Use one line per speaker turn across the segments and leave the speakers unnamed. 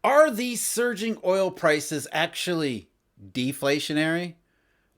Are these surging oil prices actually deflationary?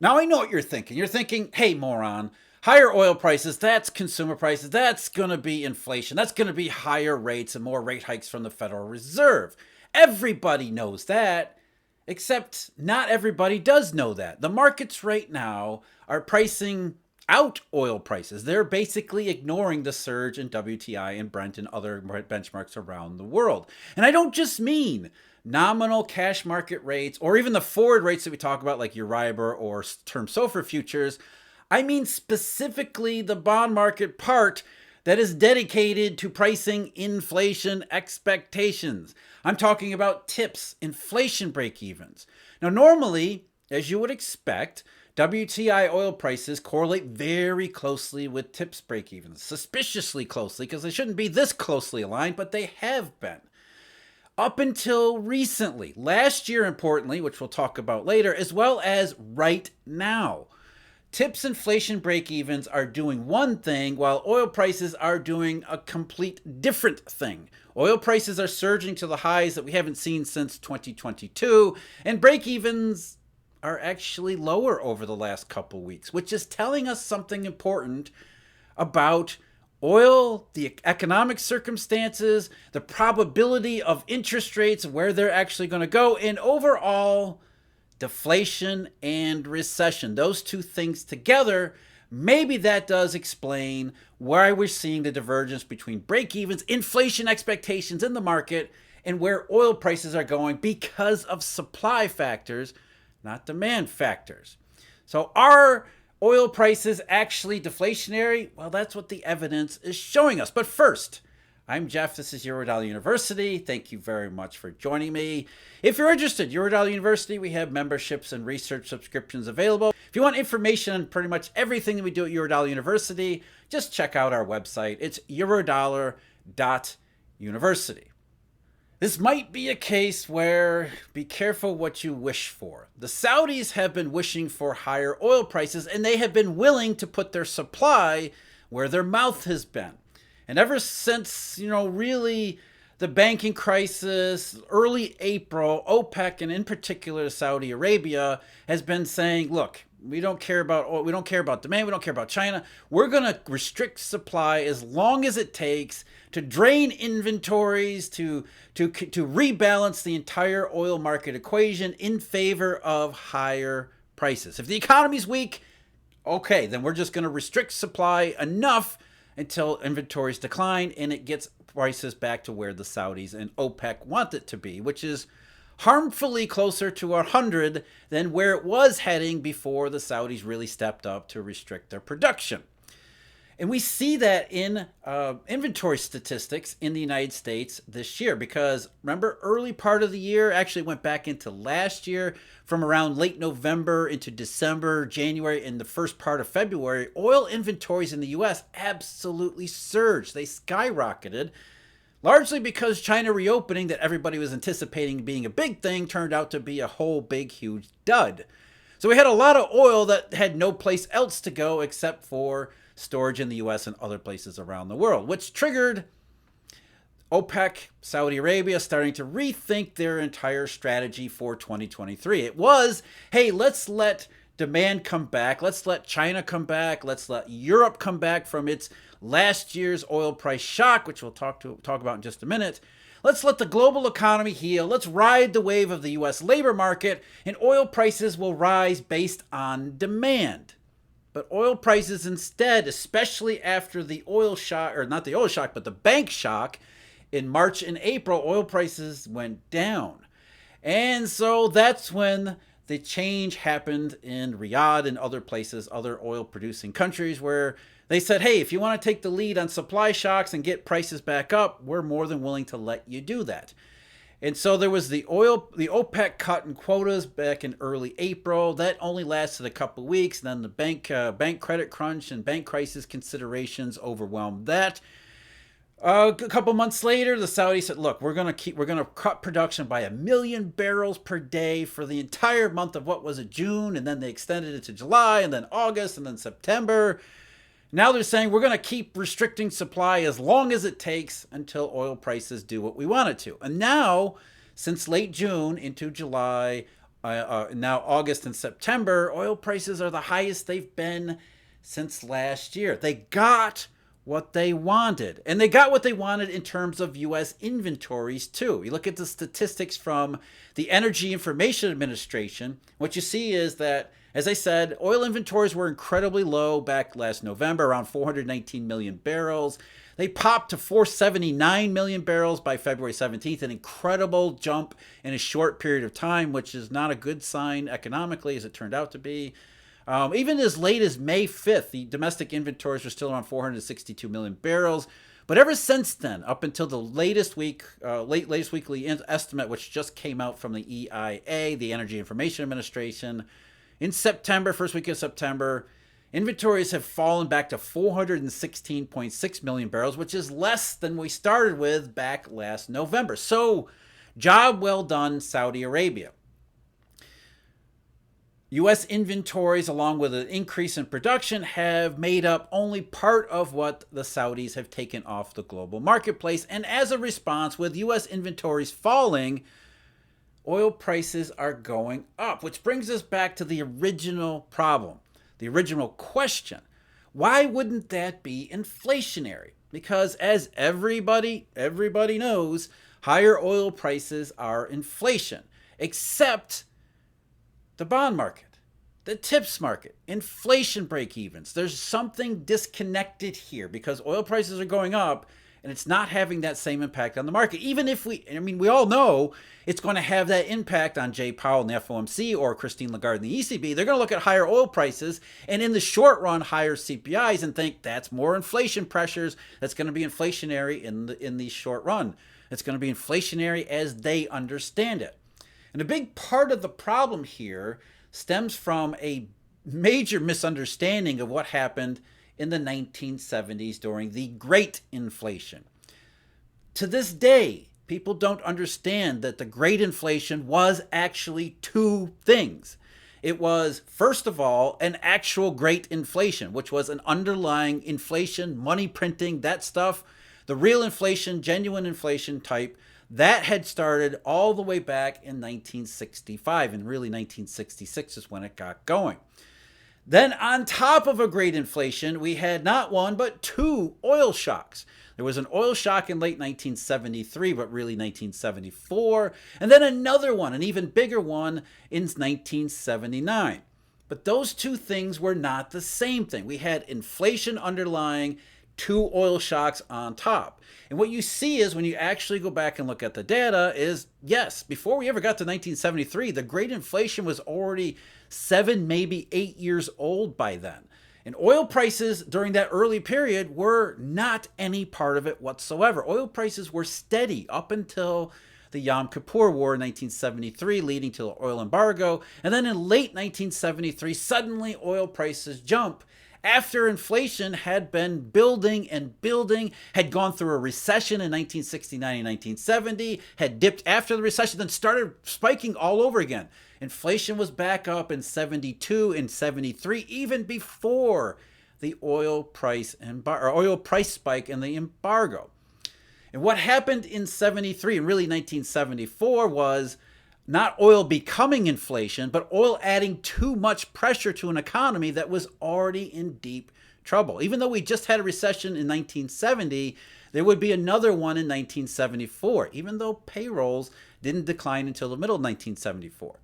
Now I know what you're thinking. You're thinking, hey, moron, higher oil prices, that's consumer prices, that's going to be inflation, that's going to be higher rates and more rate hikes from the Federal Reserve. Everybody knows that, except not everybody does know that. The markets right now are pricing out oil prices. They're basically ignoring the surge in WTI and Brent and other benchmarks around the world. And I don't just mean nominal cash market rates or even the forward rates that we talk about, like Euribor or term SOFR futures. I mean specifically the bond market part that is dedicated to pricing inflation expectations. I'm talking about TIPS, inflation break-evens. Now, normally, as you would expect, WTI oil prices correlate very closely with TIPS break-evens, suspiciously closely, because they shouldn't be this closely aligned, but they have been. Up until recently, last year importantly, which we'll talk about later, as well as right now. TIPS inflation break-evens are doing one thing while oil prices are doing a complete different thing. Oil prices are surging to the highs that we haven't seen since 2022, and break-evens are actually lower over the last couple weeks, which is telling us something important about oil, the economic circumstances, the probability of interest rates, where they're actually going to go, and overall deflation and recession. Those two things together, maybe that does explain why we're seeing the divergence between break-evens, inflation expectations in the market, and where oil prices are going because of supply factors, not demand factors. So are oil prices actually deflationary? Well, that's what the evidence is showing us. But first, I'm Jeff. This is Eurodollar University. Thank you very much for joining me. If you're interested, Eurodollar University, we have memberships and research subscriptions available. If you want information on pretty much everything that we do at Eurodollar University, just check out our website. It's eurodollar.university. This might be a case where be careful what you wish for. The Saudis have been wishing for higher oil prices, and they have been willing to put their supply where their mouth has been. And ever since, really the banking crisis, early April, OPEC, and in particular Saudi Arabia, has been saying, look, we don't care about oil, we don't care about demand, we don't care about China. We're going to restrict supply as long as it takes to drain inventories, to rebalance the entire oil market equation in favor of higher prices. If the economy's weak, okay, then we're just going to restrict supply enough until inventories decline and it gets prices back to where the Saudis and OPEC want it to be, which is harmfully closer to 100 than where it was heading before the Saudis really stepped up to restrict their production. And we see that in inventory statistics in the United States this year, because remember, early part of the year actually went back into last year from around late November into December, January, and the first part of February. Oil inventories in the U.S. absolutely surged. They skyrocketed, largely because China reopening that everybody was anticipating being a big thing turned out to be a whole big, huge dud. So we had a lot of oil that had no place else to go except for storage in the U.S. and other places around the world, which triggered OPEC, Saudi Arabia starting to rethink their entire strategy for 2023. It was, hey, let's let demand come back. Let's let China come back. Let's let Europe come back from its last year's oil price shock, which we'll talk about in just a minute. Let's let the global economy heal. Let's ride the wave of the U.S. labor market, and oil prices will rise based on demand. But oil prices instead, especially after the oil shock, or not the oil shock, but the bank shock in March and April, oil prices went down. And so that's when the change happened in Riyadh and other places, other oil producing countries, where they said, hey, if you want to take the lead on supply shocks and get prices back up, we're more than willing to let you do that. And so there was the OPEC cut in quotas back in early April. That only lasted a couple of weeks. Then the bank credit crunch and bank crisis considerations overwhelmed that. A couple months later, the Saudis said, look, we're going to cut production by 1 million barrels per day for the entire month of what was it, June, and then they extended it to July, and then August, and then September. Now they're saying we're going to keep restricting supply as long as it takes until oil prices do what we want it to. And now Since late June into July, now August and September, oil prices are the highest they've been since last year. They got what they wanted. And they got what they wanted in terms of U.S. inventories, too. You look at the statistics from the Energy Information Administration, what you see is that, as I said, oil inventories were incredibly low back last November, around 419 million barrels. They popped to 479 million barrels by February 17th, an incredible jump in a short period of time, which is not a good sign economically, as it turned out to be. Even as late as May 5th, the domestic inventories were still around 462 million barrels. But ever since then, up until the latest weekly estimate, which just came out from the EIA, the Energy Information Administration, in September, first week of September, inventories have fallen back to 416.6 million barrels, which is less than we started with back last November. So, job well done, Saudi Arabia. U.S. inventories, along with an increase in production, have made up only part of what the Saudis have taken off the global marketplace. And as a response, with U.S. inventories falling, oil prices are going up, which brings us back to the original problem, the original question. Why wouldn't that be inflationary? Because as everybody knows, higher oil prices are inflation, except the bond market, the tips market, inflation break-evens. There's something disconnected here because oil prices are going up and it's not having that same impact on the market. Even if we all know it's going to have that impact on Jay Powell and the FOMC or Christine Lagarde and the ECB. They're going to look at higher oil prices and in the short run, higher CPIs and think that's more inflation pressures. That's going to be inflationary in the short run. It's going to be inflationary as they understand it. And a big part of the problem here stems from a major misunderstanding of what happened in the 1970s during the Great Inflation. To this day, people don't understand that the Great Inflation was actually two things. It was, first of all, an actual Great Inflation, which was an underlying inflation, money printing, that stuff, the real inflation, genuine inflation type. That had started all the way back in 1965, and really 1966 is when it got going. Then on top of a great inflation, we had not one, but two oil shocks. There was an oil shock in late 1973, but really 1974, and then another one, an even bigger one, in 1979. But those two things were not the same thing. We had inflation underlying, two oil shocks on top. And what you see is when you actually go back and look at the data is, yes, before we ever got to 1973, the Great Inflation was already 7, maybe 8 years old by then. And oil prices during that early period were not any part of it whatsoever. Oil prices were steady up until the Yom Kippur War in 1973, leading to the oil embargo. And then in late 1973, suddenly oil prices jump after inflation had been building and building, had gone through a recession in 1969 and 1970, had dipped after the recession, then started spiking all over again. Inflation was back up in 72 and 73, even before the oil price spike and the embargo. And what happened in 73 and really 1974 was not oil becoming inflation, but oil adding too much pressure to an economy that was already in deep trouble. Even though we just had a recession in 1970, there would be another one in 1974, even though payrolls didn't decline until the middle of 1974.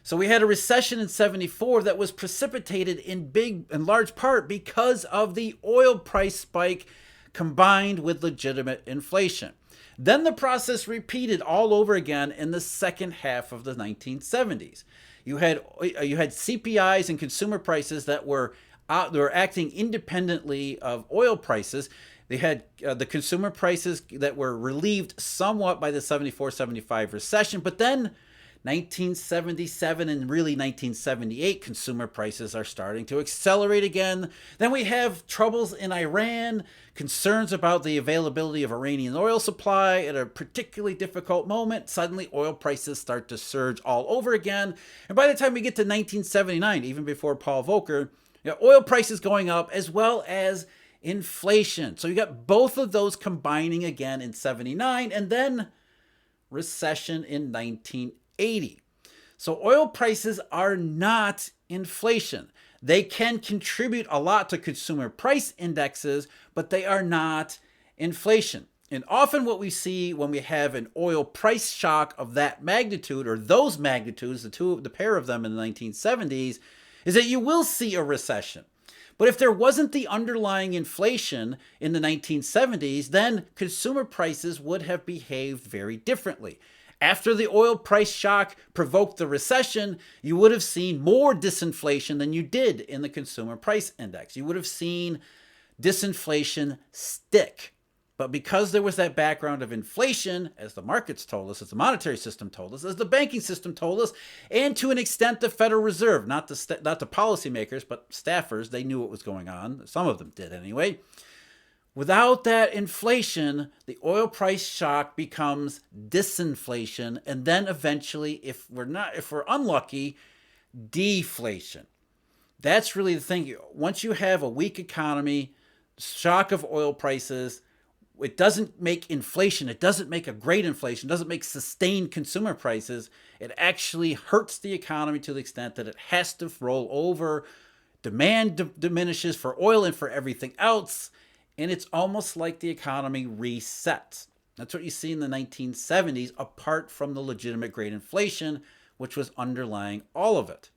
So we had a recession in 74 that was precipitated in large part because of the oil price spike combined with legitimate inflation. Then the process repeated all over again in the second half of the 1970s. You had CPIs and consumer prices that were acting independently of oil prices. They had the consumer prices that were relieved somewhat by the 74-75 recession, but then 1977 and really 1978, consumer prices are starting to accelerate again. Then we have troubles in Iran, concerns about the availability of Iranian oil supply at a particularly difficult moment. Suddenly, oil prices start to surge all over again. And by the time we get to 1979, even before Paul Volcker, oil prices going up as well as inflation. So you got both of those combining again in 79, and then recession in 1980. So oil prices are not inflation. They can contribute a lot to consumer price indexes, but they are not inflation. And often what we see when we have an oil price shock of that magnitude, or those magnitudes, the pair of them in the 1970s, is that you will see a recession. But if there wasn't the underlying inflation in the 1970s, then consumer prices would have behaved very differently. After the oil price shock provoked the recession, you would have seen more disinflation than you did in the consumer price index. You would have seen disinflation stick. But because there was that background of inflation, as the markets told us, as the monetary system told us, as the banking system told us, and to an extent the Federal Reserve, not the policymakers, but staffers, they knew what was going on. Some of them did anyway. Without that inflation, the oil price shock becomes disinflation, and then eventually, if we're unlucky, deflation. That's really the thing. Once you have a weak economy, shock of oil prices, it doesn't make inflation. It doesn't make a great inflation. It doesn't make sustained consumer prices. It actually hurts the economy to the extent that it has to roll over. Demand diminishes for oil and for everything else. And it's almost like the economy resets. That's what you see in the 1970s, apart from the legitimate great inflation, which was underlying all of it.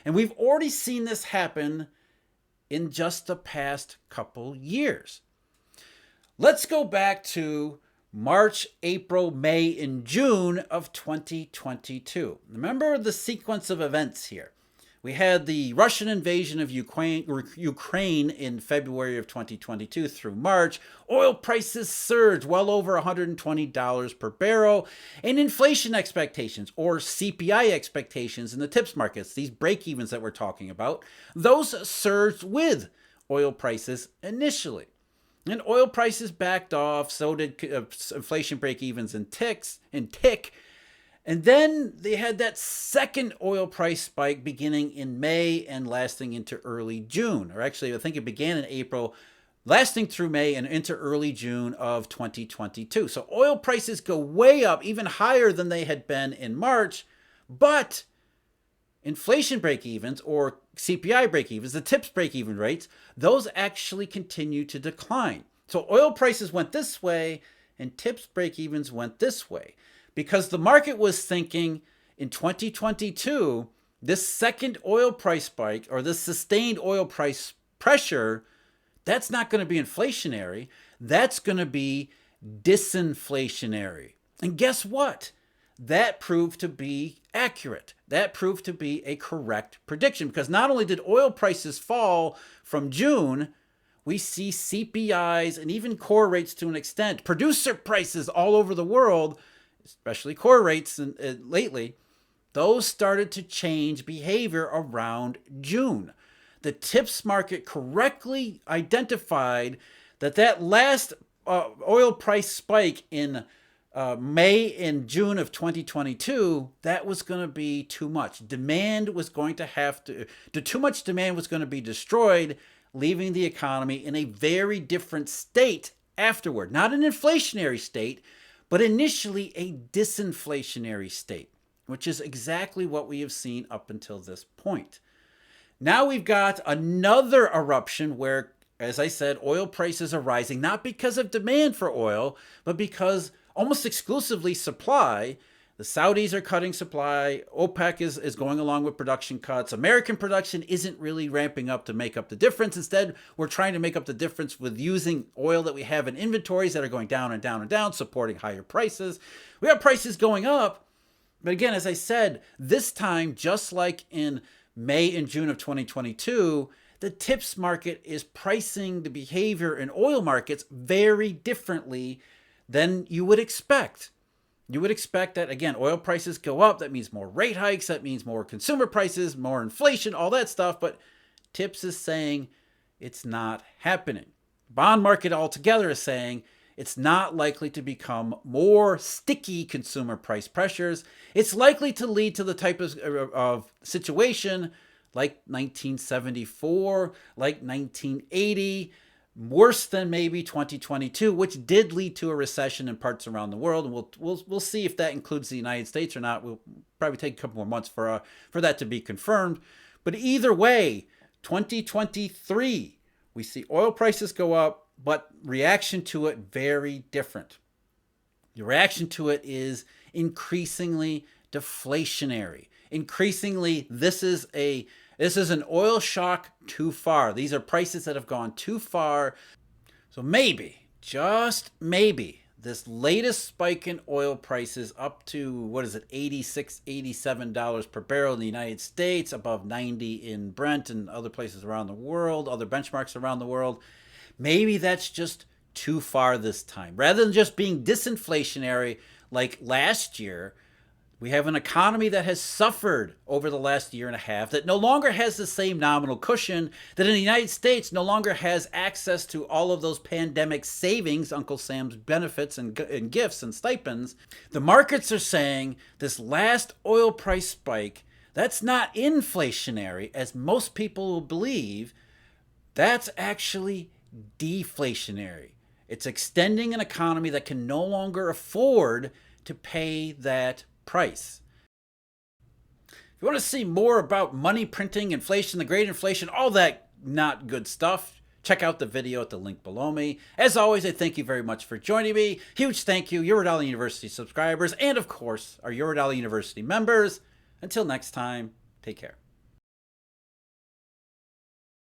And we've already seen this happen in just the past couple years. Let's go back to March, April, May, and June of 2022. Remember the sequence of events here. We had the Russian invasion of Ukraine in February of 2022 through March. Oil prices surged well over $120 per barrel. And inflation expectations, or CPI expectations in the tips markets, these break-evens that we're talking about, those surged with oil prices initially. And oil prices backed off, so did inflation break-evens and tick. And then they had that second oil price spike beginning in May and lasting into early June. Or actually, I think it began in April, lasting through May and into early June of 2022. So oil prices go way up, even higher than they had been in March, but inflation break-evens, or CPI break-evens, the tips break-even rates, those actually continue to decline. So oil prices went this way and tips break-evens went this way, because the market was thinking in 2022, this second oil price spike, or this sustained oil price pressure, that's not going to be inflationary. That's going to be disinflationary. And guess what? That proved to be accurate. That proved to be a correct prediction, because not only did oil prices fall from June, we see CPIs and even core rates to an extent, producer prices all over the world, especially core rates lately, those started to change behavior around June. The tips market correctly identified that last oil price spike in May and June of 2022, that was going to be too much. Too much demand was going to be destroyed, leaving the economy in a very different state afterward. Not an inflationary state, but initially a disinflationary state, which is exactly what we have seen up until this point. Now we've got another eruption where, as I said, oil prices are rising, not because of demand for oil, but because almost exclusively supply. The Saudis are cutting supply. OPEC is going along with production cuts. American production isn't really ramping up to make up the difference. Instead, we're trying to make up the difference with using oil that we have in inventories that are going down and down and down, supporting higher prices. We have prices going up. But again, as I said, this time, just like in May and June of 2022, the tips market is pricing the behavior in oil markets very differently than you would expect. You would expect that, again, oil prices go up. That means more rate hikes. That means more consumer prices, more inflation, all that stuff. But tips is saying it's not happening. Bond market altogether is saying it's not likely to become more sticky consumer price pressures. It's likely to lead to the type of situation like 1974, like 1980, worse than maybe 2022, which did lead to a recession in parts around the world. And we'll see if that includes the United States or not. We'll probably take a couple more months for that to be confirmed. But either way, 2023, we see oil prices go up, but reaction to it very different. The reaction to it is increasingly deflationary. Increasingly, this is an oil shock too far. These are prices that have gone too far. So maybe, just maybe, this latest spike in oil prices up to, $86, $87 per barrel in the United States, above 90 in Brent and other places around the world, other benchmarks around the world. Maybe that's just too far this time. Rather than just being disinflationary like last year, we have an economy that has suffered over the last year and a half, that no longer has the same nominal cushion, that in the United States no longer has access to all of those pandemic savings, Uncle Sam's benefits and gifts and stipends. The markets are saying this last oil price spike, that's not inflationary, as most people will believe. That's actually deflationary. It's extending an economy that can no longer afford to pay that price. If you want to see more about money printing, inflation, the great inflation, all that not good stuff, check out the video at the link below me. As always, I thank you very much for joining me. Huge thank you, Eurodollar University subscribers, and of course, our Eurodollar University members. Until next time, take care.